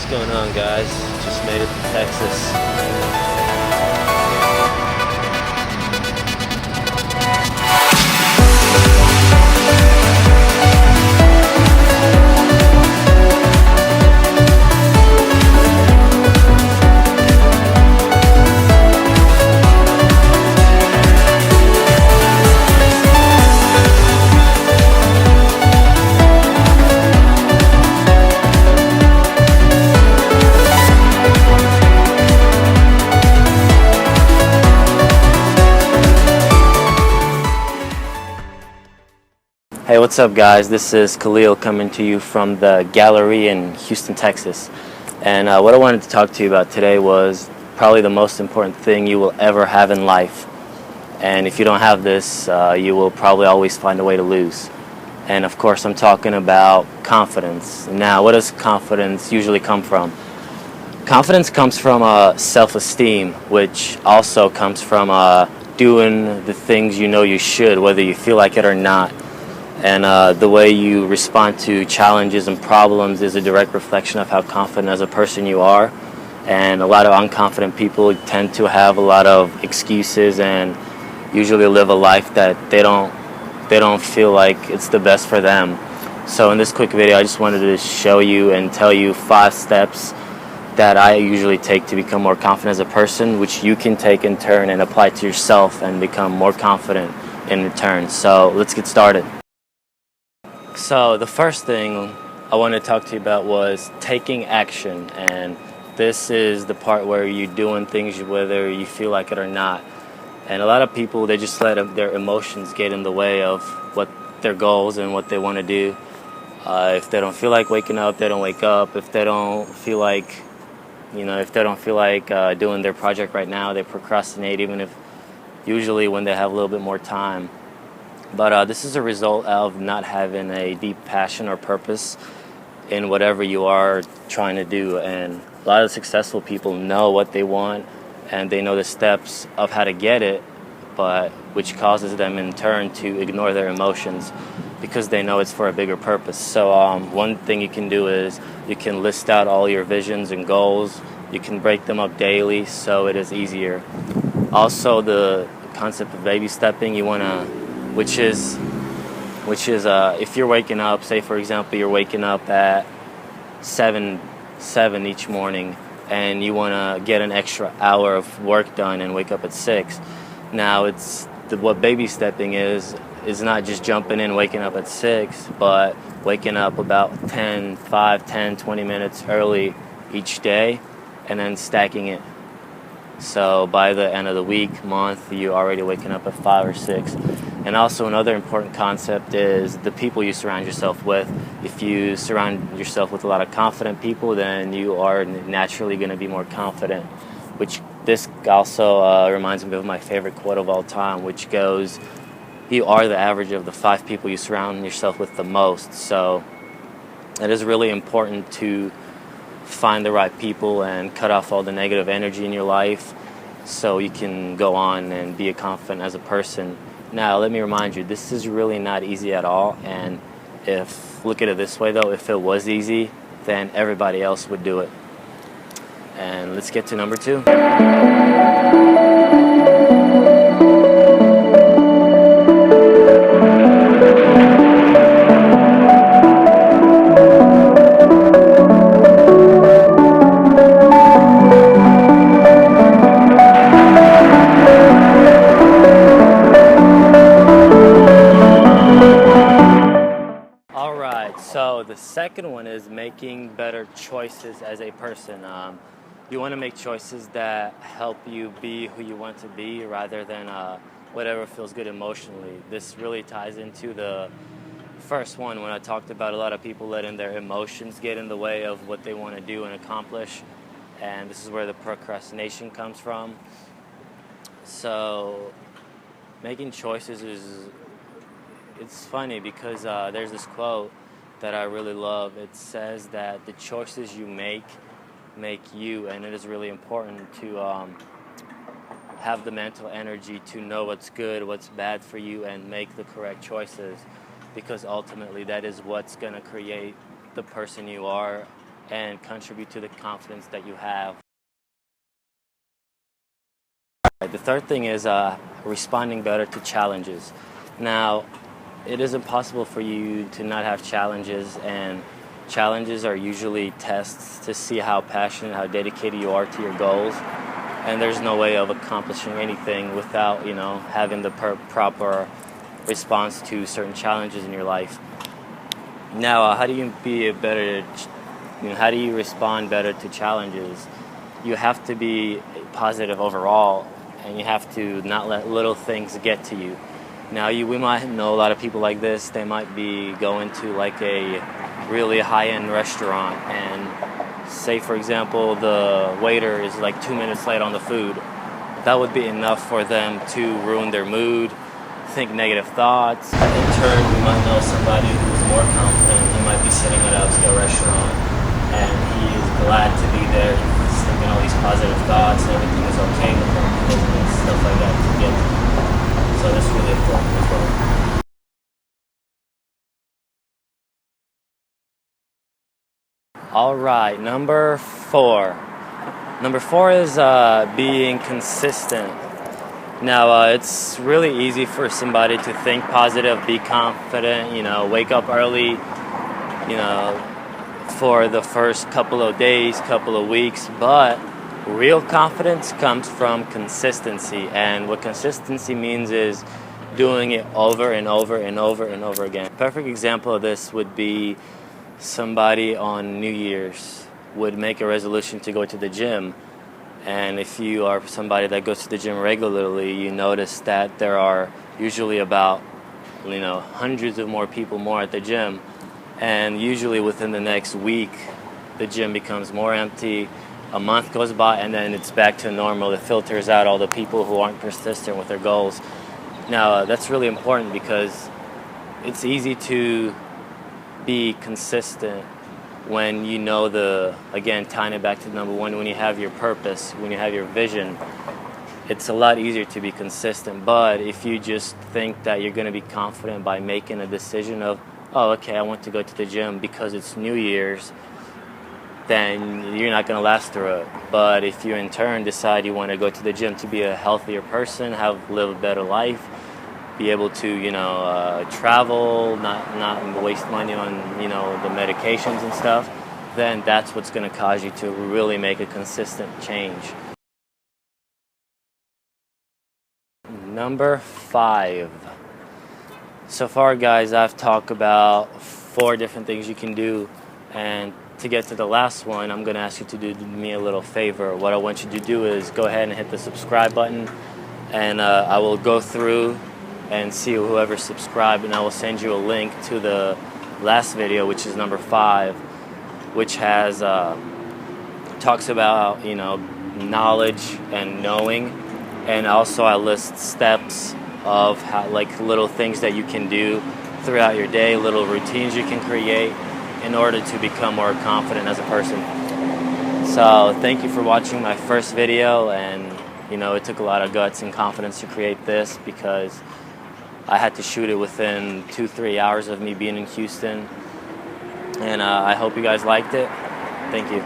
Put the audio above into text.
going on, guys? Just made it to Texas. Hey, what's up, guys? This is Khalil coming to you from the gallery in Houston, Texas. And what I wanted to talk to you about today was probably the most important thing you will ever have in life. And if you don't have this, you will probably always find a way to lose. And of course, I'm talking about confidence. Now, what does confidence usually come from? Confidence comes from self-esteem, which also comes from doing the things you know you should, whether you feel like it or not. And the way you respond to challenges and problems is a direct reflection of how confident as a person you are. And a lot of unconfident people tend to have a lot of excuses and usually live a life that they don't feel like it's the best for them. So in this quick video, I just wanted to show you and tell you 5 steps that I usually take to become more confident as a person, which you can take in turn and apply to yourself and become more confident in return. So let's get started. So the first thing I want to talk to you about was taking action, and this is the part where you're doing things whether you feel like it or not. And a lot of people, they just let their emotions get in the way of what their goals and what they want to do. If they don't feel like waking up, they don't wake up. If they don't feel like, doing their project right now, they procrastinate, even if usually when they have a little bit more time. But this is a result of not having a deep passion or purpose in whatever you are trying to do. And a lot of successful people know what they want and they know the steps of how to get it, but which causes them in turn to ignore their emotions because they know it's for a bigger purpose. So one thing you can do is you can list out all your visions and goals. You can break them up daily so it is easier. Also, the concept of baby stepping, which is if you're waking up, say for example you're waking up at 7 each morning and you want to get an extra hour of work done and wake up at 6. Now what baby stepping is not just jumping in waking up at 6, but waking up about 20 minutes early each day and then stacking it. So by the end of the week, month, you're already waking up at 5 or 6. And also another important concept is the people you surround yourself with. If you surround yourself with a lot of confident people, then you are naturally going to be more confident. Which this also reminds me of my favorite quote of all time, which goes, you are the average of the 5 people you surround yourself with the most. So it is really important to find the right people and cut off all the negative energy in your life so you can go on and be confident as a person. Now, let me remind you, this is really not easy at all. And look at it this way though, if it was easy, then everybody else would do it. And let's get to number 2. So the second one is making better choices as a person. You want to make choices that help you be who you want to be rather than whatever feels good emotionally. This really ties into the first one when I talked about a lot of people letting their emotions get in the way of what they want to do and accomplish. And this is where the procrastination comes from. So making choices it's funny because there's this quote that I really love. It says that the choices you make you, and it is really important to have the mental energy to know what's good, what's bad for you, and make the correct choices, because ultimately that is what's going to create the person you are and contribute to the confidence that you have. The third thing is responding better to challenges. Now, it is impossible for you to not have challenges, and challenges are usually tests to see how passionate, how dedicated you are to your goals. And there's no way of accomplishing anything without, having the proper response to certain challenges in your life. Now, how do you how do you respond better to challenges? You have to be positive overall, and you have to not let little things get to you. Now, we might know a lot of people like this. They might be going to like a really high-end restaurant, and say, for example, the waiter is like 2 minutes late on the food. That would be enough for them to ruin their mood, think negative thoughts. In turn, we might know somebody who's more confident. He might be sitting at an upscale restaurant, and he is glad to be there. He's thinking all these positive thoughts, and everything is okay with him, and stuff like that to get. So that's really important as well. All right, number 4. Number 4 is being consistent. Now, it's really easy for somebody to think positive, be confident, wake up early, for the first couple of days, couple of weeks, but real confidence comes from consistency. And what consistency means is doing it over and over and over and over again. A perfect example of this would be somebody on New Year's would make a resolution to go to the gym. And if you are somebody that goes to the gym regularly, you notice that there are usually about, hundreds of more people more at the gym. And usually within the next week, the gym becomes more empty. A month goes by, and then it's back to normal. It filters out all the people who aren't persistent with their goals. Now, that's really important because it's easy to be consistent when again, tying it back to number 1, when you have your purpose, when you have your vision, it's a lot easier to be consistent. But if you just think that you're going to be confident by making a decision of, oh, okay, I want to go to the gym because it's New Year's, then you're not going to last through it. But if you in turn decide you want to go to the gym to be a healthier person, live a better life, be able to, travel, not waste money on, the medications and stuff, then that's what's going to cause you to really make a consistent change. Number 5. So far, guys, I've talked about 4 different things you can do, and to get to the last one, I'm going to ask you to do me a little favor. What I want you to do is go ahead and hit the subscribe button, and I will go through and see whoever subscribed, and I will send you a link to the last video, which is number 5, which has talks about knowledge and knowing, and also I list steps of how, like, little things that you can do throughout your day, little routines you can create in order to become more confident as a person. So thank you for watching my first video, and it took a lot of guts and confidence to create this because I had to shoot it within 2-3 hours of me being in Houston, and I hope you guys liked it. Thank you.